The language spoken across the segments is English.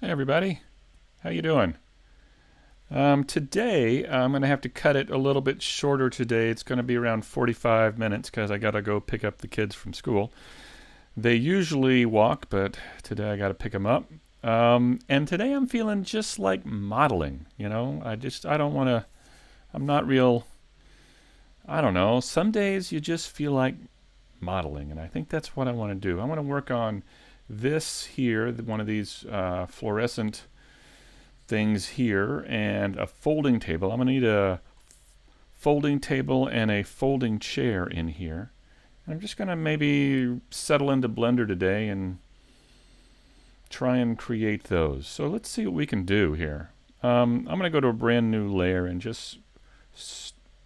Hey everybody, how you doing? Today I'm going to have to cut it a little bit shorter today. It's going to be around 45 minutes because I got to go pick up the kids from school. They usually walk, but today I got to pick them up. And today I'm feeling just like modeling. I don't want to. I'm not real. I don't know. Some days you just feel like modeling, and I think that's what I want to do. I want to work on this here, one of these fluorescent things here, and a folding table. I'm going to need a folding table and a folding chair in here. And I'm just going to maybe settle into Blender today and try and create those. So let's see what we can do here. I'm going to go to a brand new layer and just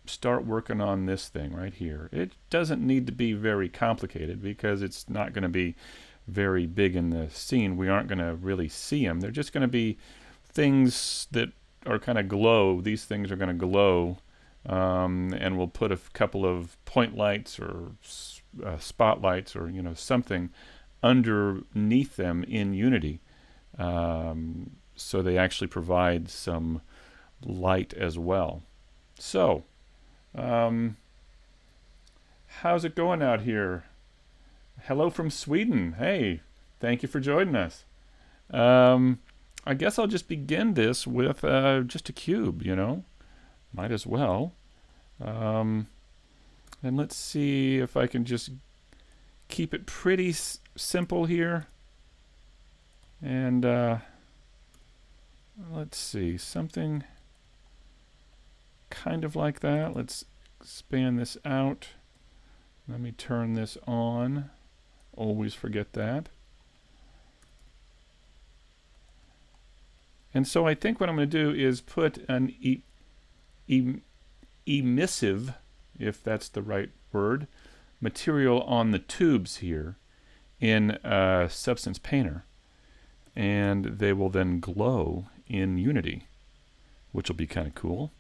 start working on this thing right here. It doesn't need to be very complicated because it's not going to be very big in the scene. We aren't going to really see them. They're just going to be things that are kind of glow. These things are going to glow, and we'll put a couple of point lights or spotlights or something underneath them in Unity, so they actually provide some light as well. So how's it going out here? Hello from Sweden. Hey, thank you for joining us. I guess I'll just begin this with just a cube, Might as well. And let's see if I can just keep it pretty simple here. And let's see, something kind of like that. Let's expand this out. Let me turn this on. Always forget that. And so I think what I'm going to do is put an emissive, if that's the right word, material on the tubes here in Substance Painter. And they will then glow in Unity, which will be kind of cool.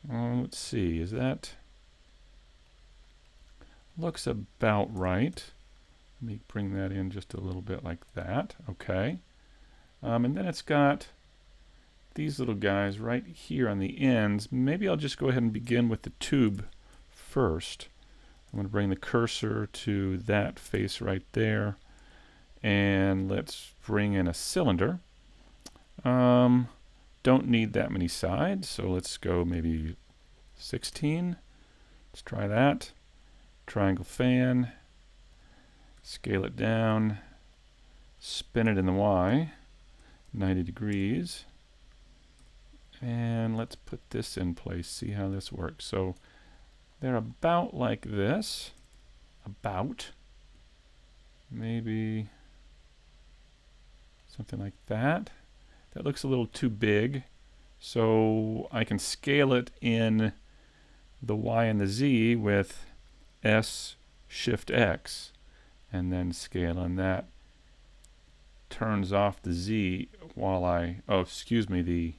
Let's see, is that... looks about right. Let me bring that in just a little bit like that. Okay. And then it's got these little guys right here on the ends. Maybe I'll just go ahead and begin with the tube first. I'm going to bring the cursor to that face right there. And let's bring in a cylinder. Don't need that many sides, so let's go maybe 16. Let's try that. Triangle fan. Scale it down. Spin it in the Y. 90 degrees. And let's put this in place, see how this works. So they're about like this. About. Maybe something like that. That looks a little too big. So I can scale it in the Y and the Z with S Shift X. And then scale on that. Turns off the Z while I, the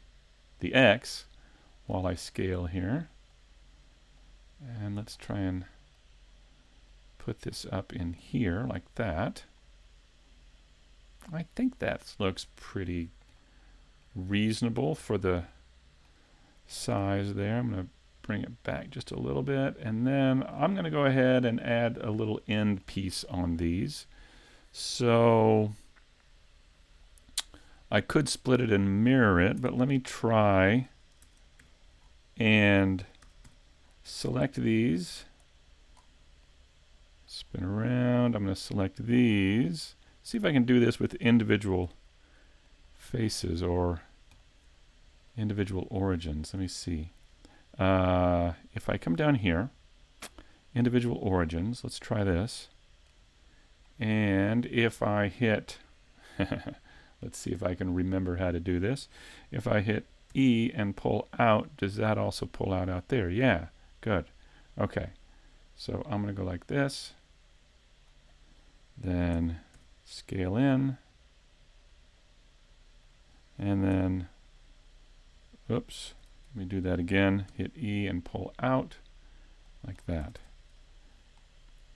X while I scale here. And let's try and put this up in here like that. I think that looks pretty reasonable for the size there. I'm going to bring it back just a little bit, and then I'm going to go ahead and add a little end piece on these. So I could split it and mirror it, but let me try and select these. Spin around. I'm going to select these. See if I can do this with individual faces or individual origins. Let me see. If I come down here, individual origins, let's try this. And if I hit, let's see if I can remember how to do this. If I hit E and pull out, does that also pull out there? Yeah, good. Okay, so I'm going to go like this. Then scale in. And then, oops, let me do that again. Hit E and pull out like that.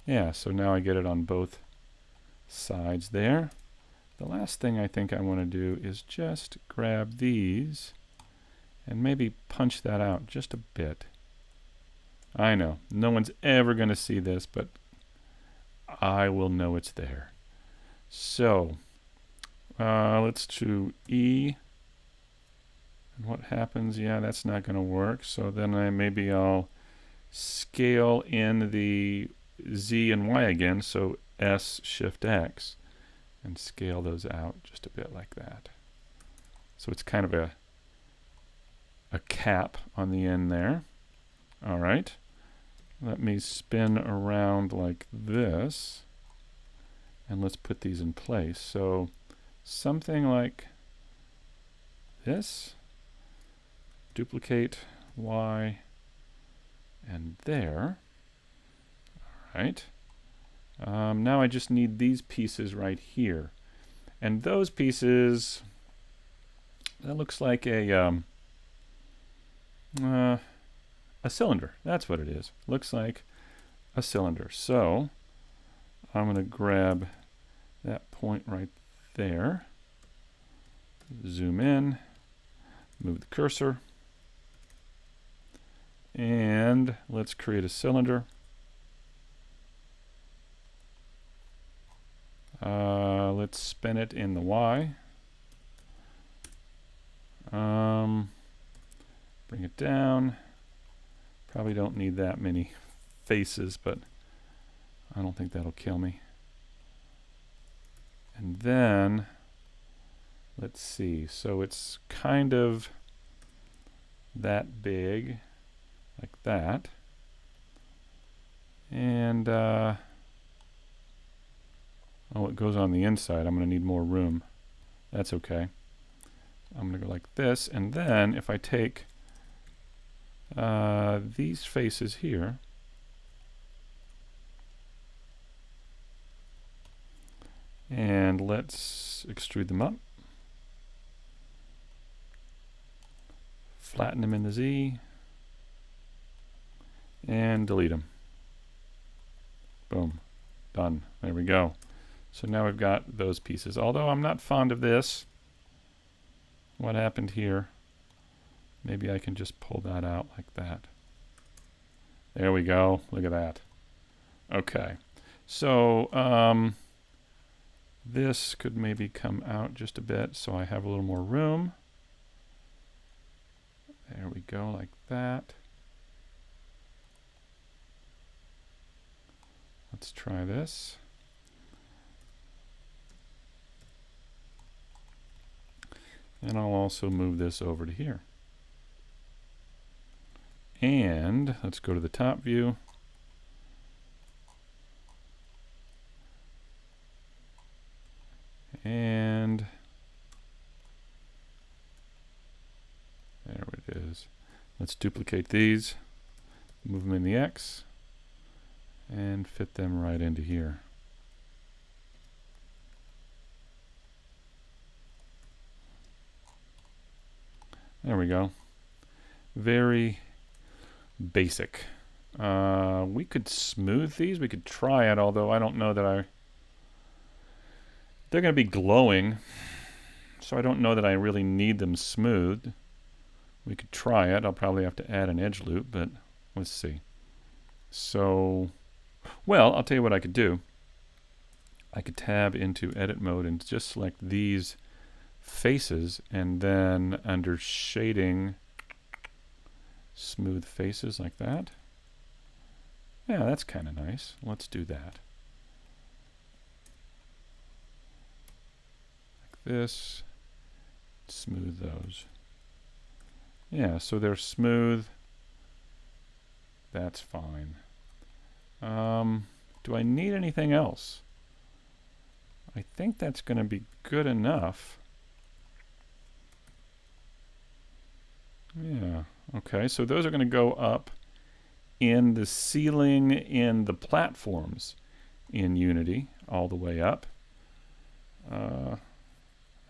Yeah, so now I get it on both sides there. The last thing I think I want to do is just grab these and maybe punch that out just a bit. I know, no one's ever going to see this, but I will know it's there. So, let's do E. And what happens? Yeah, that's not going to work. So then maybe I'll scale in the Z and Y again. So S, Shift X. And scale those out just a bit like that. So it's kind of a cap on the end there. All right. Let me spin around like this. And let's put these in place. So something like this. Duplicate Y and there. All right. Now I just need these pieces right here. And those pieces, that looks like a cylinder. That's what it is. Looks like a cylinder. So I'm going to grab that point right there. Zoom in. Move the cursor. And let's create a cylinder. Let's spin it in the Y. Bring it down. Probably don't need that many faces, but I don't think that'll kill me. And then, let's see. So it's kind of that big, like that. And, oh, it goes on the inside. I'm going to need more room. That's okay. I'm going to go like this. And then if I take these faces here, and let's extrude them up. Flatten them in the Z. And delete them. Boom. Done. There we go. So now we've got those pieces. Although I'm not fond of this. What happened here? Maybe I can just pull that out like that. There we go. Look at that. Okay. So this could maybe come out just a bit so I have a little more room. There we go, like that. Let's try this. And I'll also move this over to here. And let's go to the top view. And there it is. Let's duplicate these, move them in the X, and fit them right into here. There we go. Very basic. We could smooth these. We could try it, although I don't know that they're going to be glowing, so I don't know that I really need them smoothed. We could try it. I'll probably have to add an edge loop, but let's see. So, well, I'll tell you what I could do. I could tab into edit mode and just select these faces, and then under shading, smooth faces like that. Yeah, that's kind of nice. Let's do that. Like this. Smooth those. Yeah, so they're smooth. That's fine. Do I need anything else? I think that's going to be good enough. Yeah, okay, so those are going to go up in the ceiling in the platforms in Unity, all the way up. I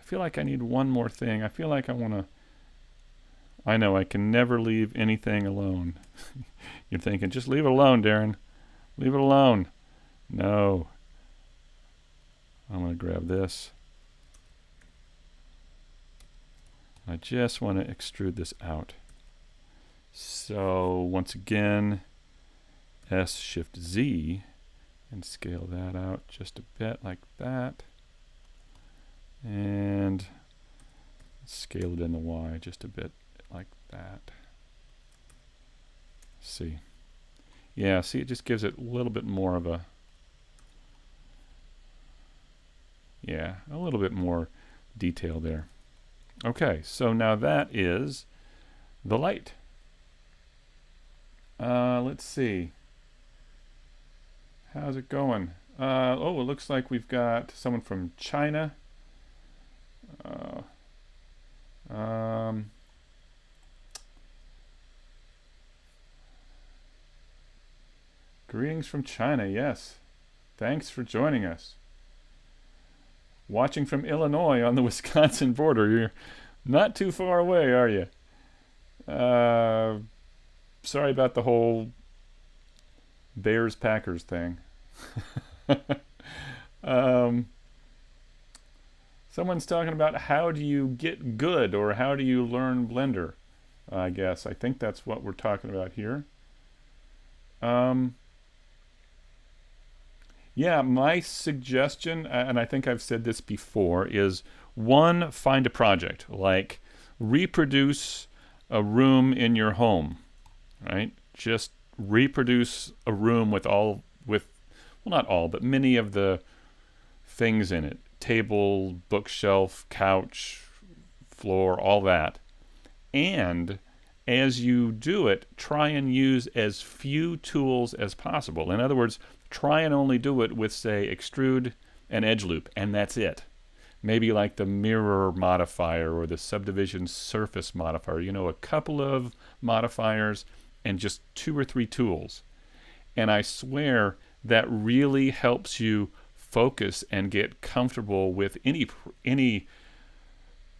feel like I need one more thing. I feel like I want to... I know, I can never leave anything alone. You're thinking, just leave it alone, Darren. Leave it alone. No. I'm going to grab this. I just want to extrude this out. So once again, S Shift Z, and scale that out just a bit like that. And scale it in the Y just a bit like that. See. Yeah, see, it just gives it a little bit more of a, yeah, a little bit more detail there. Okay, so now that is the light. Let's see. How's it going? Oh, it looks like we've got someone from China. Greetings from China, yes. Thanks for joining us. Watching from Illinois on the Wisconsin border. You're not too far away, are you? Sorry about the whole Bears-Packers thing. Someone's talking about how do you get good, or how do you learn Blender, I guess. I think that's what we're talking about here. Yeah, my suggestion, and I think I've said this before, is one, find a project, like reproduce a room in your home, right? Just reproduce a room with well, not all, but many of the things in it. Table, bookshelf, couch, floor, all that. And as you do it, try and use as few tools as possible. In other words, try and only do it with, say, extrude and edge loop, and that's it. Maybe like the mirror modifier or the subdivision surface modifier. You know, a couple of modifiers and just 2 or 3 tools. And I swear that really helps you focus and get comfortable with any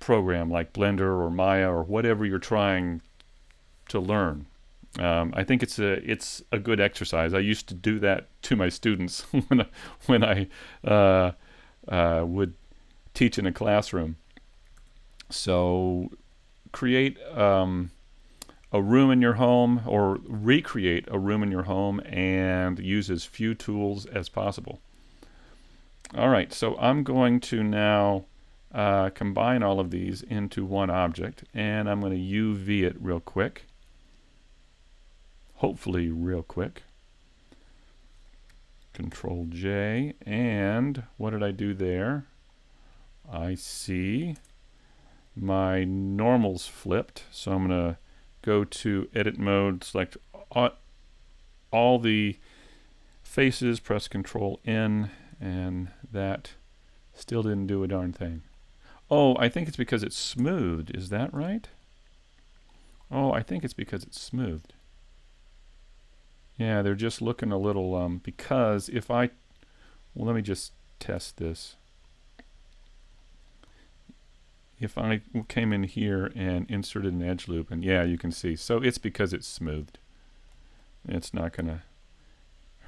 program like Blender or Maya or whatever you're trying to learn. I think it's a good exercise. I used to do that to my students when I would teach in a classroom. So create a room in your home, or recreate a room in your home, and use as few tools as possible. All right, so I'm going to now combine all of these into one object, and I'm going to UV it real quick. Hopefully real quick. Control J, and what did I do there? I see my normals flipped, so I'm going to go to edit mode, select all the faces, press Control N, and that still didn't do a darn thing. Oh, I think it's because it's smoothed. Is that right? Oh, I think it's because it's smoothed. Yeah, they're just looking a little, because if well, let me just test this. If I came in here and inserted an edge loop, and yeah, you can see. So it's because it's smoothed. It's not going to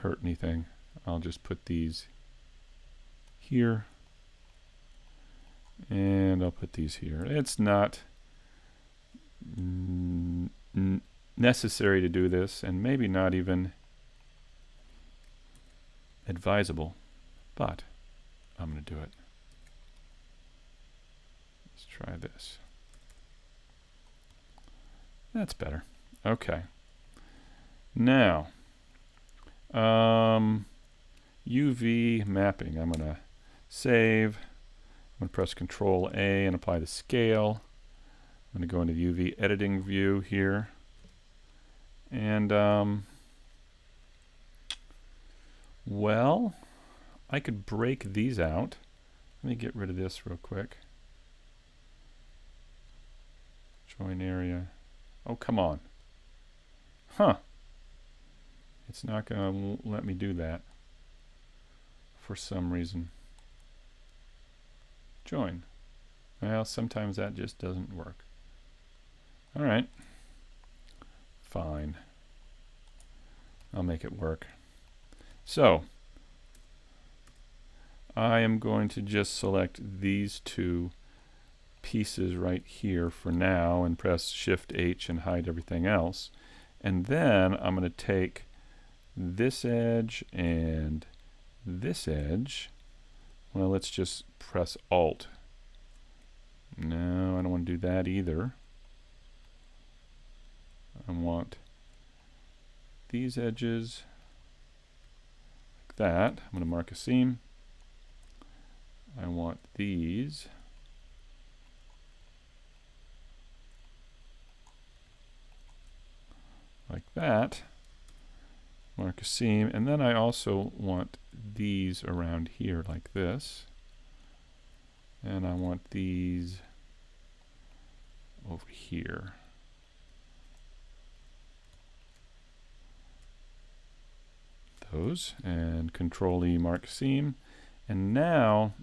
hurt anything. I'll just put these here, and I'll put these here. It's not necessary to do this, and maybe not even advisable, but I'm going to do it. Let's try this. That's better. Okay. Now, UV mapping. I'm going to save. I'm going to press Control A and apply the scale. I'm going to go into the UV editing view here. And, well, I could break these out. Let me get rid of this real quick. Join area. Oh, come on. Huh. It's not going to let me do that for some reason. Join. Well, sometimes that just doesn't work. All right. Fine. I'll make it work. So, I am going to just select these two pieces right here for now and press Shift H and hide everything else. And then I'm going to take this edge and this edge. Well, let's just press Alt. No, I don't want to do that either. I want these edges like that. I'm going to mark a seam. I want these like that. Mark a seam, and then I also want these around here like this, and I want these over here. Those, and Control E, mark seam, and now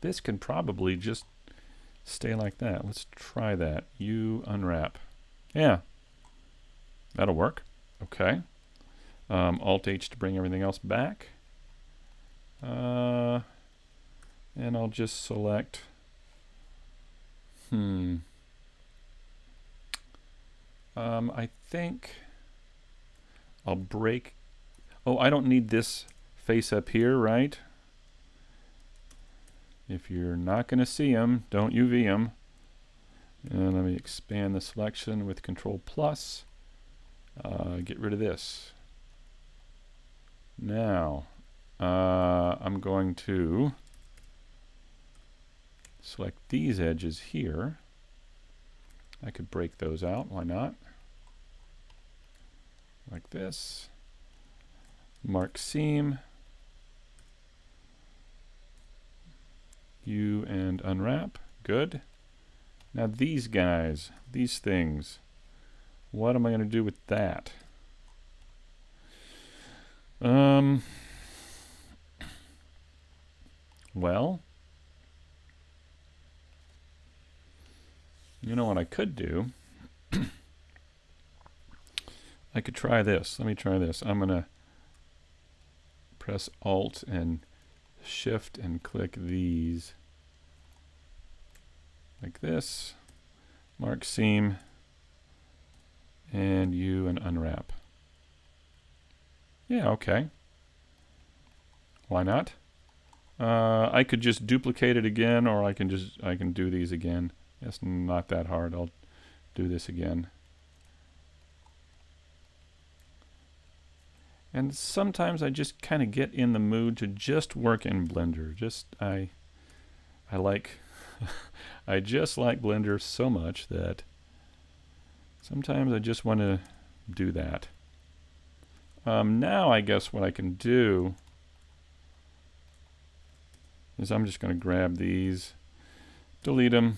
this can probably just stay like that. Let's try that. U unwrap. Yeah, that'll work. Okay. Alt H to bring everything else back. And I'll just select I think I'll break. Oh, I don't need this face up here, right? If you're not going to see them, don't UV them. And let me expand the selection with Control plus. Get rid of this. Now, I'm going to select these edges here. I could break those out, why not? Like this. Mark seam. U and unwrap. Good. Now these guys, these things, what am I going to do with that? Well, you know what I could do? I could try this. Let me try this. I'm going to press Alt and Shift and click these like this. Mark seam and U and unwrap. Yeah, okay. Why not? I could just duplicate it again, or I can do these again. It's not that hard. I'll do this again. And sometimes I just kind of get in the mood to just work in Blender. I like I just like Blender so much that sometimes I just want to do that. Now I guess what I can do is I'm just going to grab these, delete them,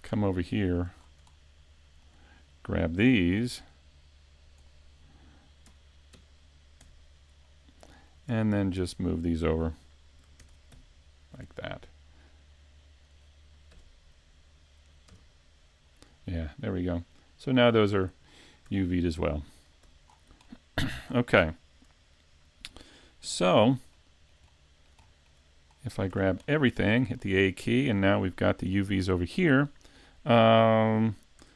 come over here, grab these, and then just move these over like that. Yeah, there we go. So now those are UV'd as well. Okay. So if I grab everything, hit the A key, and now we've got the UVs over here.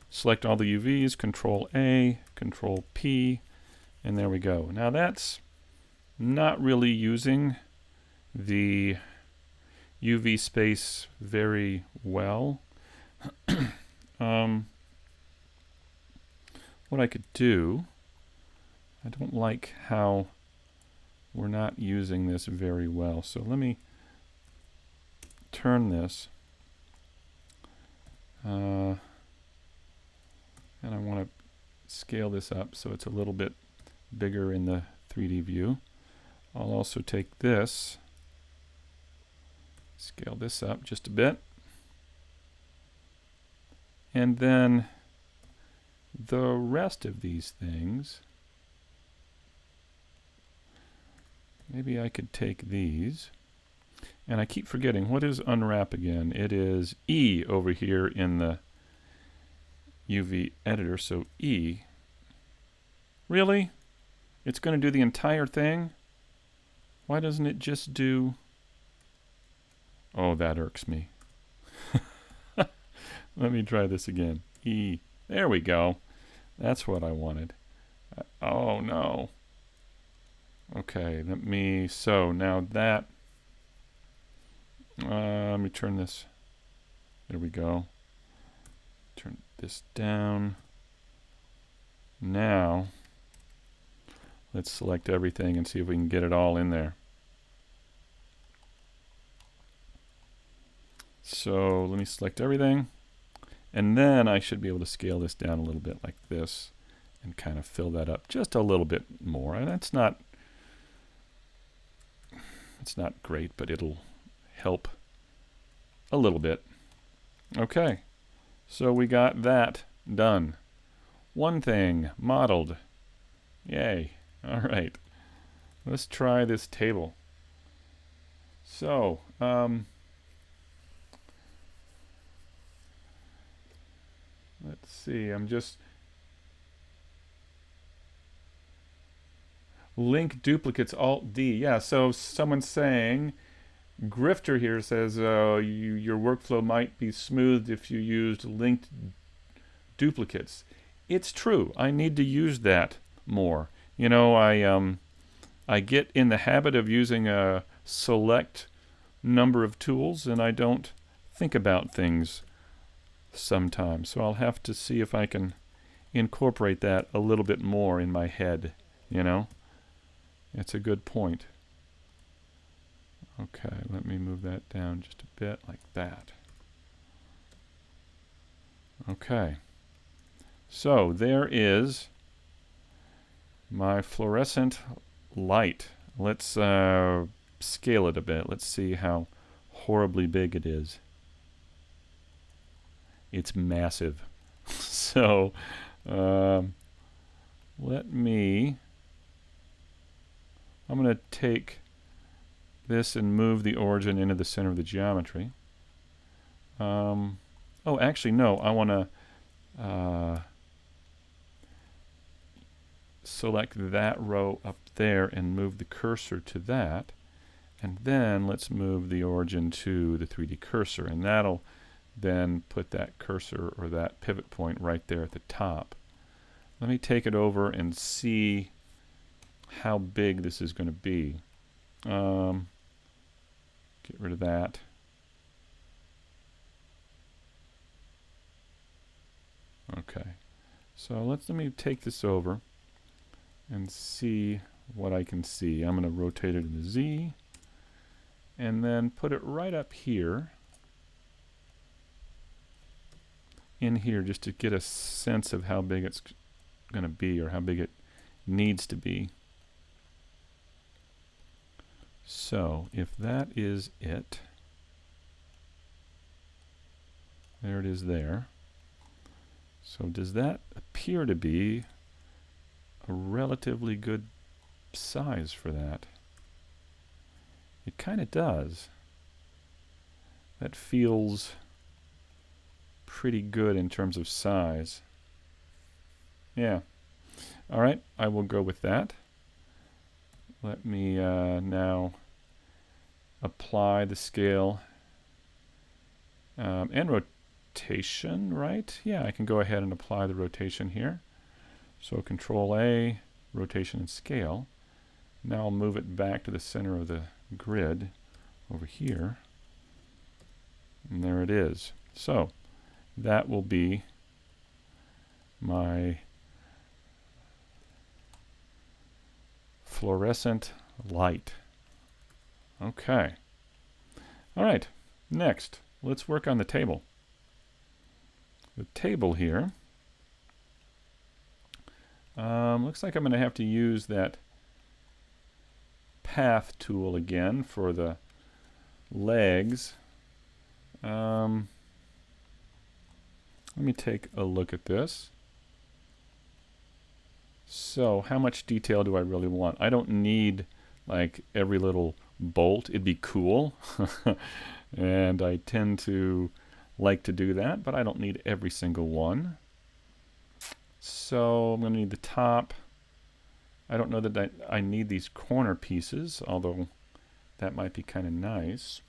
Select all the UVs, Control A, Control P, and there we go. Now that's not really using the UV space very well. What I could do, I don't like how we're not using this very well. So let me turn this. And I want to scale this up so it's a little bit bigger in the 3D view. I'll also take this, scale this up just a bit, and then the rest of these things, maybe I could take these, and I keep forgetting, what is unwrap again? It is E over here in the UV editor, so E. Really? It's going to do the entire thing? Why doesn't it just do... Oh, that irks me. Let me try this again. E. There we go. That's what I wanted. Oh, no. Okay, so now that, let me turn this, there we go. Turn this down. Now, let's select everything and see if we can get it all in there. So let me select everything. And then I should be able to scale this down a little bit like this and kind of fill that up just a little bit more. And it's not great, but it'll help a little bit. Okay, so we got that done. One thing modeled. Yay. All right. Let's try this table. So, let's see. I'm just link duplicates Alt D. Yeah, so someone's saying, Grifter here says your workflow might be smoothed if you used linked duplicates. It's true. I need to use that more. You know, I get in the habit of using a select number of tools, and I don't think about things sometimes. So I'll have to see if I can incorporate that a little bit more in my head, you know. It's a good point. Okay, let me move that down just a bit like that. Okay. So there is my fluorescent light. Let's scale it a bit. Let's see how horribly big it is. It's massive. So I'm going to take this and move the origin into the center of the geometry. Oh, actually, no. I want to select that row up there and move the cursor to that. And then let's move the origin to the 3D cursor. And that'll then put that cursor or that pivot point right there at the top. Let me take it over and see how big this is going to be. Get rid of that. Okay, so let me take this over and see what I can see. I'm going to rotate it in the Z and then put it right up here in here just to get a sense of how big it's going to be or how big it needs to be. So if that is it, there it is there. So does that appear to be a relatively good size for that? It kind of does. That feels pretty good in terms of size. Yeah. All right, I will go with that. Let me now apply the scale and rotation, right? Yeah, I can go ahead and apply the rotation here. So Control A, rotation and scale. Now I'll move it back to the center of the grid over here. And there it is. So that will be my fluorescent light. Okay. All right. Next, let's work on the table. The table here looks like I'm going to have to use that path tool again for the legs. Let me take a look at this. So how much detail do I really want? I don't need like every little bolt. It'd be cool. And I tend to like to do that, but I don't need every single one. So I'm going to need the top. I don't know that I need these corner pieces, although that might be kind of nice.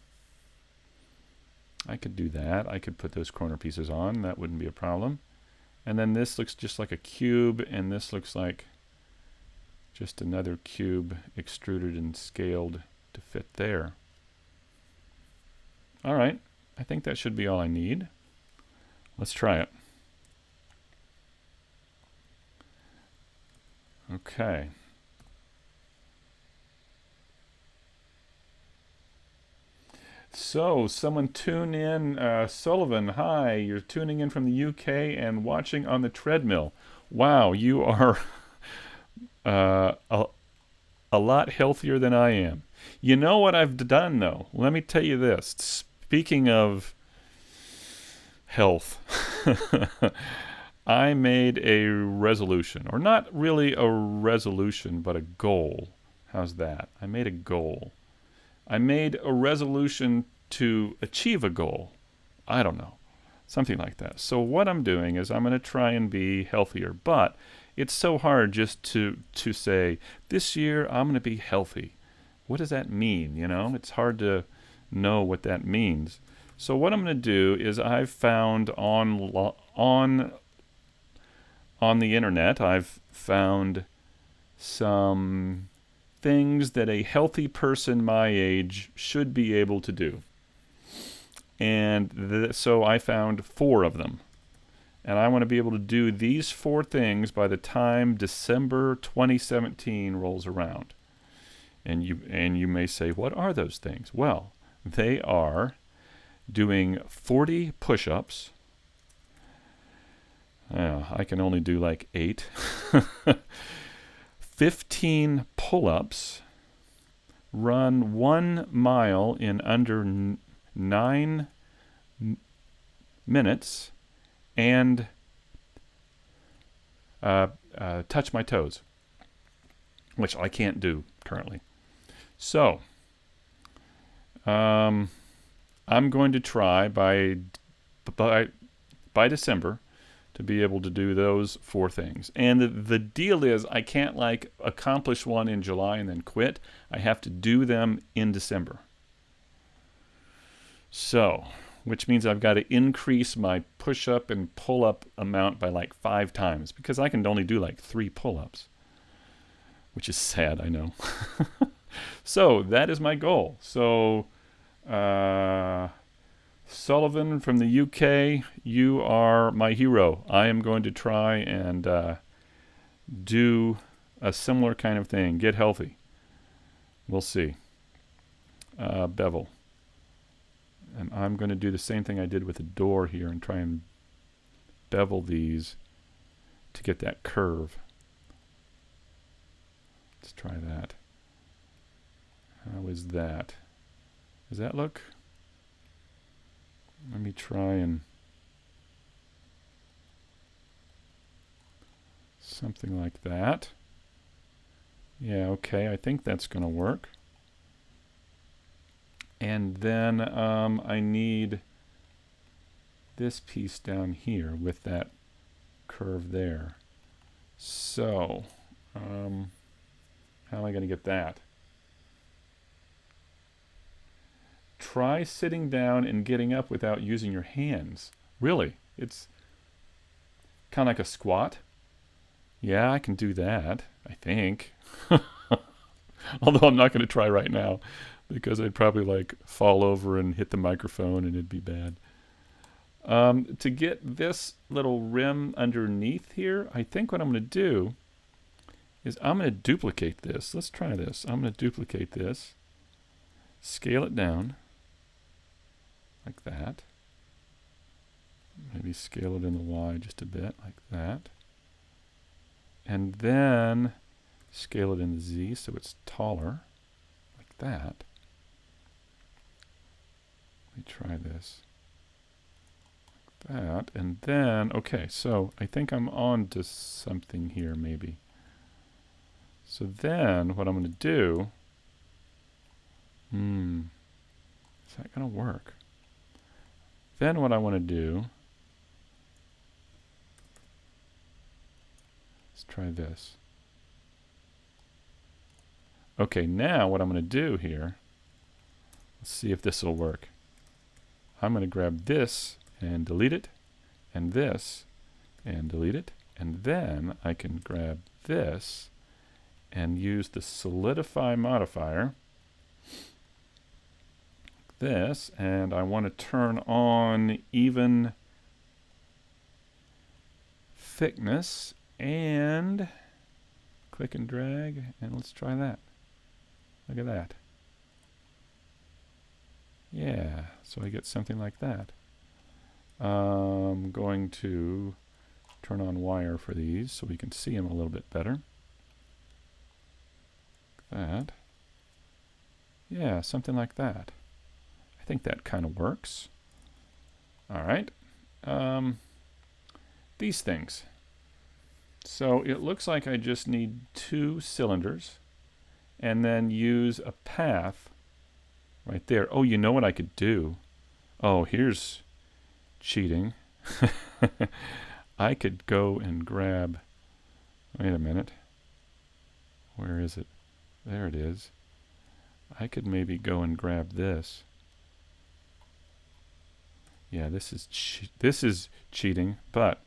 I could do that. I could put those corner pieces on. That wouldn't be a problem. And then this looks just like a cube, and this looks like just another cube extruded and scaled to fit there. All right, I think that should be all I need. Let's try it. Okay. So, someone tune in. Sullivan, hi. You're tuning in from the UK and watching on the treadmill. Wow, you are a lot healthier than I am. You know what I've done, though? Let me tell you this. Speaking of health, I made a resolution. Or not really a resolution, but a goal. How's that? I made a goal. I made a resolution to achieve a goal. I don't know. Something like that. So what I'm doing is I'm going to try and be healthier. But it's so hard just to say, this year I'm going to be healthy. What does that mean? You know, it's hard to know what that means. So what I'm going to do is I've found on the internet, I've found some things that a healthy person my age should be able to do. And so I found 4 of them. And I want to be able to do these 4 things by the time December 2017 rolls around. And you may say, what are those things? Well, they are doing 40 push-ups. I can only do like 8. 15 pull-ups, run 1 mile in under 9 minutes, and touch my toes, which I can't do currently. So, I'm going to try by December to be able to do those 4 things. And the deal is I can't like accomplish one in July and then quit. I have to do them in December. So, which means I've got to increase my push-up and pull-up amount by like 5 times because I can only do like 3 pull-ups, which is sad, I know. So, that is my goal. So, Sullivan from the UK, you are my hero. I am going to try and do a similar kind of thing. Get healthy. We'll see. Bevel. And I'm going to do the same thing I did with the door here and try and bevel these to get that curve. Let's try that. How is that? Does that look? Let me try and something like that. Yeah, okay, I think that's going to work. And then I need this piece down here with that curve there. So, how am I going to get that? Try sitting down and getting up without using your hands. Really? It's kind of like a squat. Yeah, I can do that, I think. Although I'm not going to try right now because I'd probably like fall over and hit the microphone and it'd be bad. To get this little rim underneath here, I think what I'm going to do is I'm going to duplicate this. Let's try this. I'm going to duplicate this, scale it down like that. Maybe scale it in the Y just a bit like that. And then scale it in the Z so it's taller like that. Let me try this. Like that. And then, okay, so I think I'm on to something here maybe. So then what I'm going to do, is that going to work? Then what I want to do, let's try this. Okay, now what I'm going to do here, let's see if this will work. I'm going to grab this and delete it, and this and delete it, and then I can grab this and use the solidify modifier, this, and I want to turn on even thickness, and click and drag, and let's try that. Look at that. Yeah, so I get something like that. I'm going to turn on wire for these so we can see them a little bit better. That. Yeah, something like that. I think that kind of works. All right. These things. So it looks like I just need 2 cylinders and then use a path right there. Oh, you know what I could do? Oh, here's cheating. I could go and grab, wait a minute. Where is it? There it is. I could maybe go and grab this. Yeah, this is cheating, but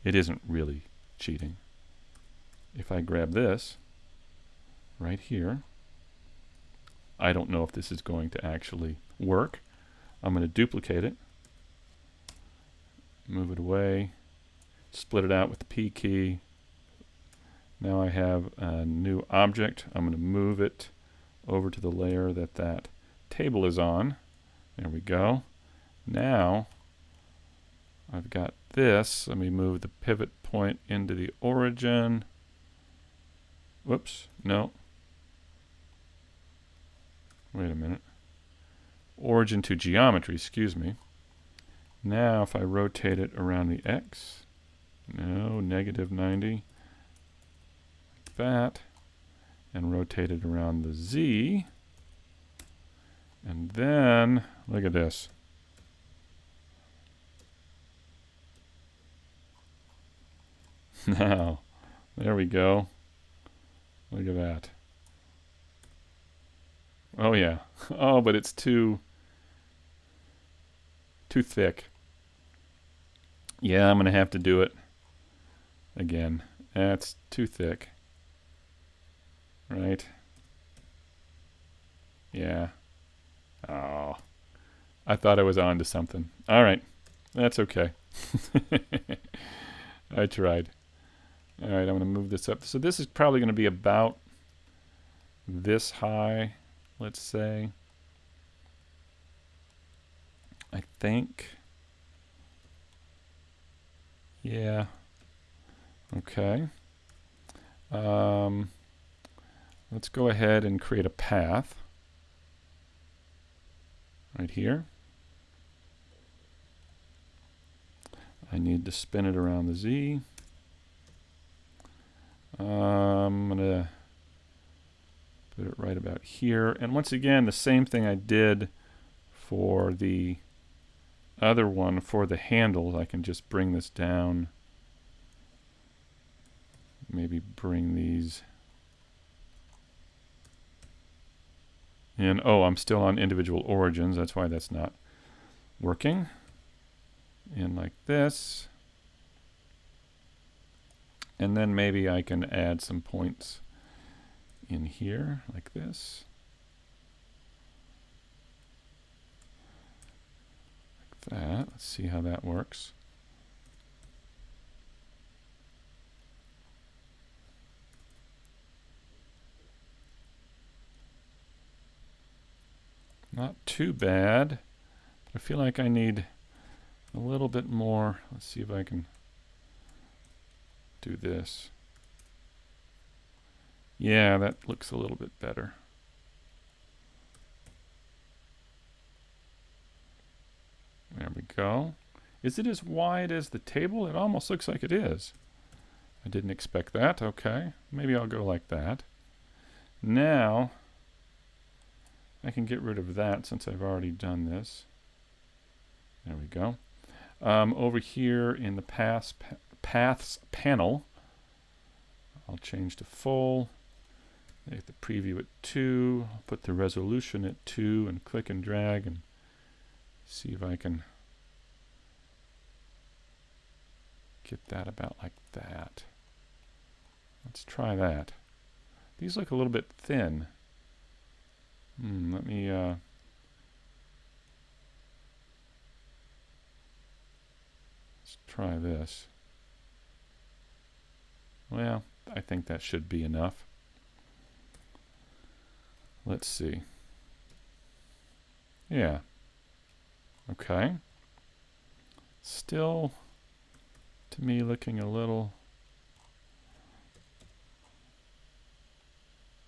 it isn't really cheating. If I grab this right here, I don't know if this is going to actually work. I'm going to duplicate it, move it away, split it out with the P key. Now I have a new object. I'm going to move it over to the layer that table is on. There we go. Now I've got this. Let me move the pivot point into the origin. Whoops, no. Wait a minute. Origin to geometry, excuse me. Now if I rotate it around the X, no, -90, like that, and rotate it around the Z, and then, look at this. Now, there we go. Look at that. Oh yeah. Oh, but it's too thick. Yeah, I'm gonna have to do it again. That's too thick. Right? Yeah. Oh. I thought I was on to something. All right. That's okay. I tried. All right, I'm going to move this up. So this is probably going to be about this high, let's say. I think. Yeah. Okay. Let's go ahead and create a path right here. I need to spin it around the Z. I'm going to put it right about here. And once again, the same thing I did for the other one for the handles. I can just bring this down. Maybe bring these in. Oh, I'm still on individual origins. That's why that's not working. In like this. And then maybe I can add some points in here like this. Like that. Let's see how that works. Not too bad. I feel like I need a little bit more. Let's see if I can do this. Yeah, that looks a little bit better. There we go. Is it as wide as the table? It almost looks like it is. I didn't expect that. Okay, maybe I'll go like that. Now I can get rid of that since I've already done this. There we go. Over here in the paths panel, I'll change to full. Make the preview at 2. I'll put the resolution at 2 and click and drag and See if I can get that about like that. Let's try that. These look a little bit thin. Let me let's try this. Well, I think that should be enough. Let's see. Yeah. Okay. Still, to me, looking a little...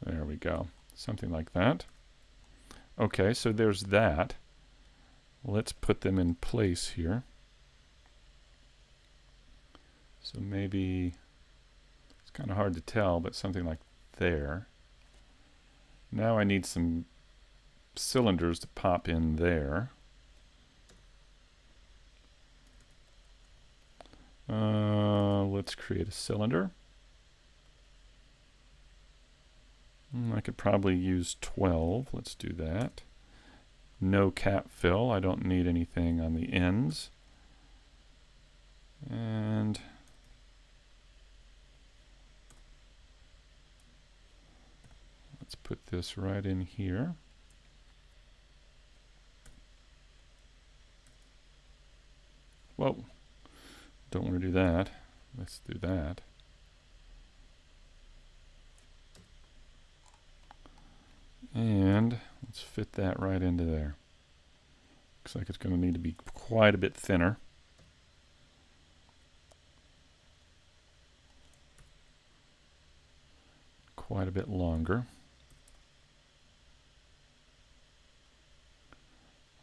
There we go. Something like that. Okay, so there's that. Let's put them in place here. So maybe, it's kind of hard to tell, but something like there. Now I need some cylinders to pop in there. Let's create a cylinder. I could probably use 12. Let's do that. No cap fill. I don't need anything on the ends. And let's put this right in here. Whoa. Don't want to do that. Let's do that. And let's fit that right into there. Looks like it's going to need to be quite a bit thinner. Quite a bit longer.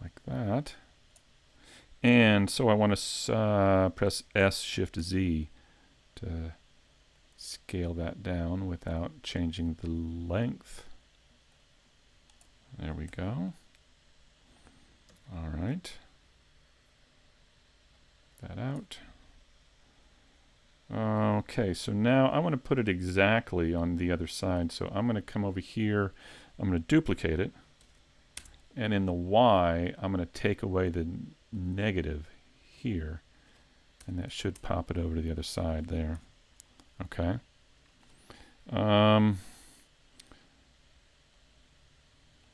Like that. And so I want to press S, Shift, Z to scale that down without changing the length. There we go. All right. That out. Okay, so now I want to put it exactly on the other side. So I'm going to come over here. I'm going to duplicate it. And in the Y, I'm going to take away the negative here. And that should pop it over to the other side there. Okay.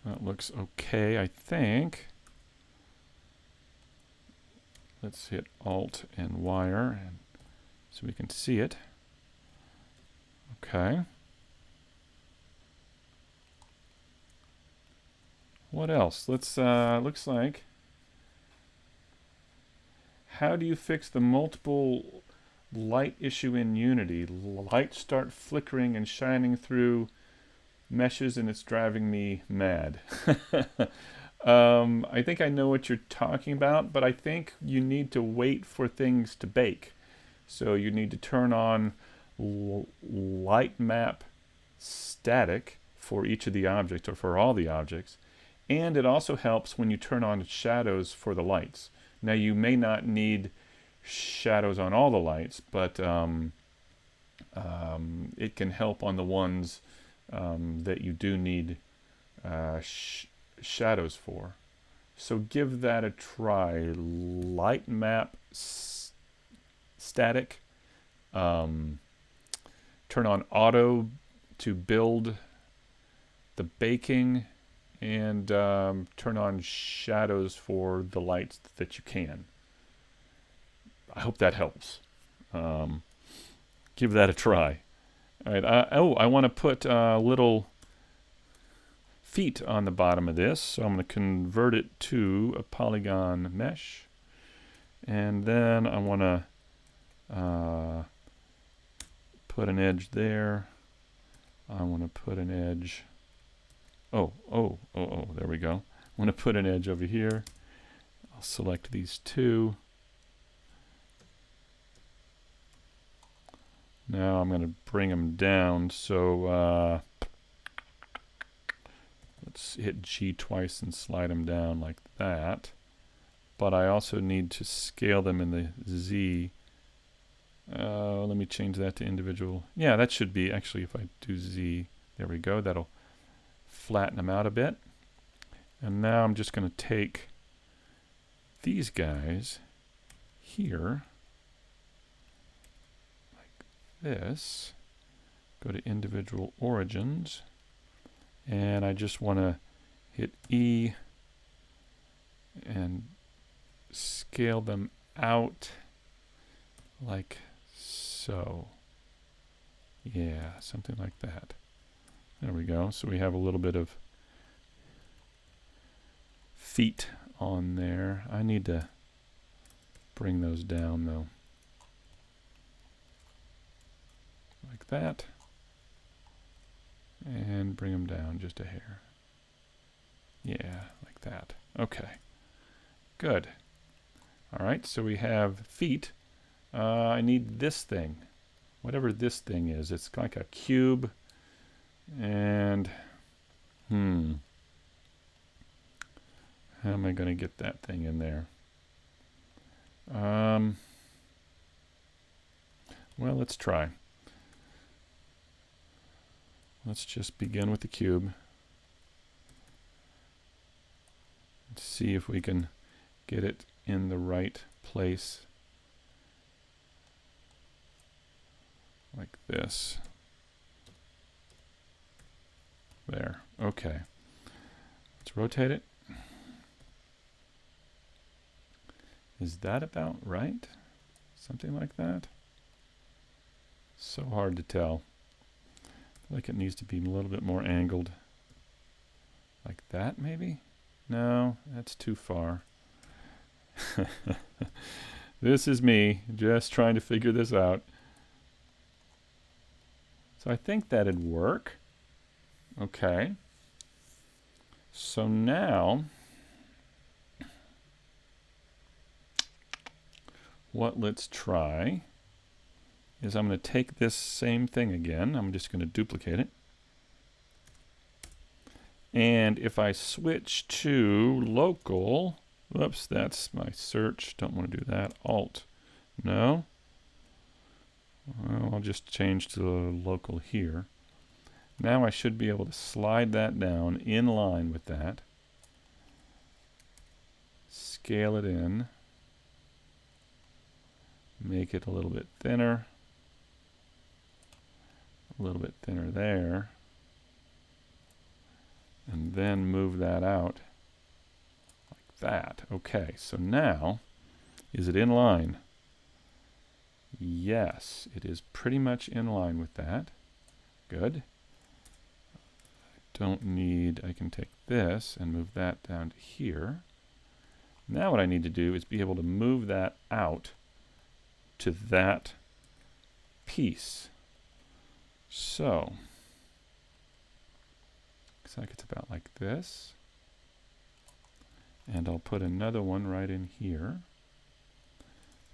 That looks okay, I think. Let's hit Alt and Wire and so we can see it. Okay. What else? Let's looks like, how do you fix the multiple light issue in Unity? Lights start flickering and shining through meshes and it's driving me mad. I think I know what you're talking about, but I think you need to wait for things to bake. So you need to turn on light map static for each of the objects or for all the objects. And it also helps when you turn on shadows for the lights. Now you may not need shadows on all the lights, but it can help on the ones that you do need shadows for. So give that a try. Light map static. Turn on auto to build the baking, and turn on shadows for the lights that you can. I hope that helps. Give that a try. All right. I want to put little feet on the bottom of this, so I'm going to convert it to a polygon mesh, and then I want to put an edge there. I want to put an edge. Oh, there we go. I want to put an edge over here. I'll select these two. Now I'm going to bring them down. So let's hit G twice and slide them down like that. But I also need to scale them in the Z. Let me change that to individual. Yeah, that should be, actually, if I do Z, there we go. That'll flatten them out a bit. And now I'm just going to take these guys here like this. Go to individual origins, and I just want to hit E and scale them out like so. Yeah, something like that. There we go. So we have a little bit of feet on there. I need to bring those down though. Like that. And bring them down just a hair. Yeah, like that. Okay. Good. Alright, so we have feet. I need this thing. Whatever this thing is. It's like a cube. And, how am I going to get that thing in there? Well, let's try. Let's just begin with the cube. Let's see if we can get it in the right place. Like this. There. Okay. Let's rotate it. Is that about right? Something like that? So hard to tell. I feel like it needs to be a little bit more angled. Like that, maybe? No, that's too far. This is me, just trying to figure this out. So I think that'd work. Okay. So now, what let's try is I'm going to take this same thing again. I'm just going to duplicate it. And if I switch to local, whoops, that's my search. Don't want to do that. Alt. No. Well, I'll just change to local here. Now I should be able to slide that down in line with that. Scale it in. Make it a little bit thinner. A little bit thinner there. And then move that out like that. Okay, so now, is it in line? Yes, it is pretty much in line with that. Good. Don't need, I can take this and move that down to here. Now what I need to do is be able to move that out to that piece. So, looks like it's about like this. And I'll put another one right in here.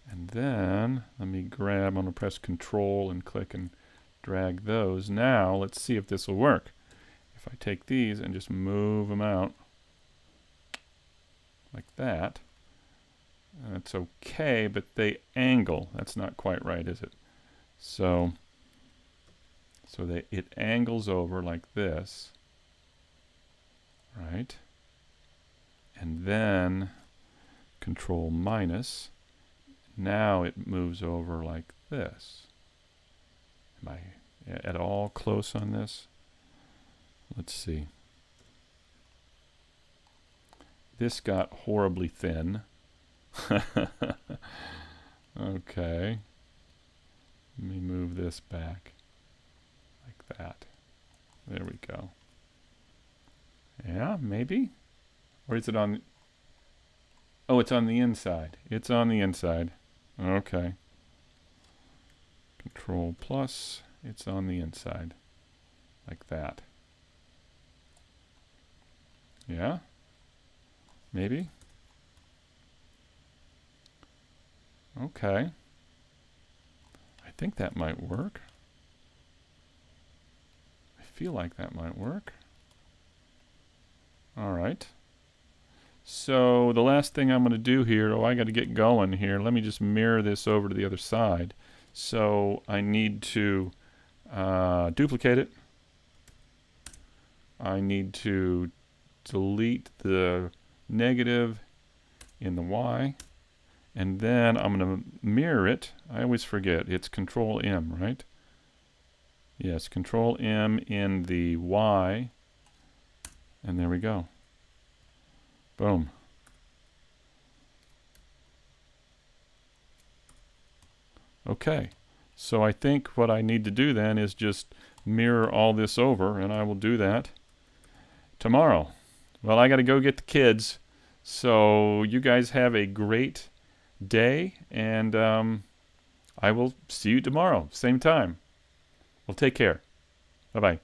And then, let me grab, I'm going to press Control and click and drag those. Now, let's see if this will work. If I take these and just move them out like that, that's okay, but they angle. That's not quite right, is it? So it angles over like this, right? And then Control minus. Now it moves over like this. Am I at all close on this? Let's see. This got horribly thin. Okay. Let me move this back like that. There we go. Yeah, maybe? Or is it on... Oh, it's on the inside. It's on the inside. Okay. Control plus. It's on the inside. Like that. Yeah? Maybe? Okay. I think that might work. I feel like that might work. All right. So the last thing I'm going to do here, I got to get going here. Let me just mirror this over to the other side. So I need to duplicate it. I need to delete the negative in the Y. And then I'm going to mirror it. I always forget. It's Control M, right? Yes, Control M in the Y. And there we go. Boom. Okay. So I think what I need to do then is just mirror all this over, and I will do that tomorrow. Well, I got to go get the kids. So you guys have a great day, and I will see you tomorrow, same time. Well, take care. Bye-bye.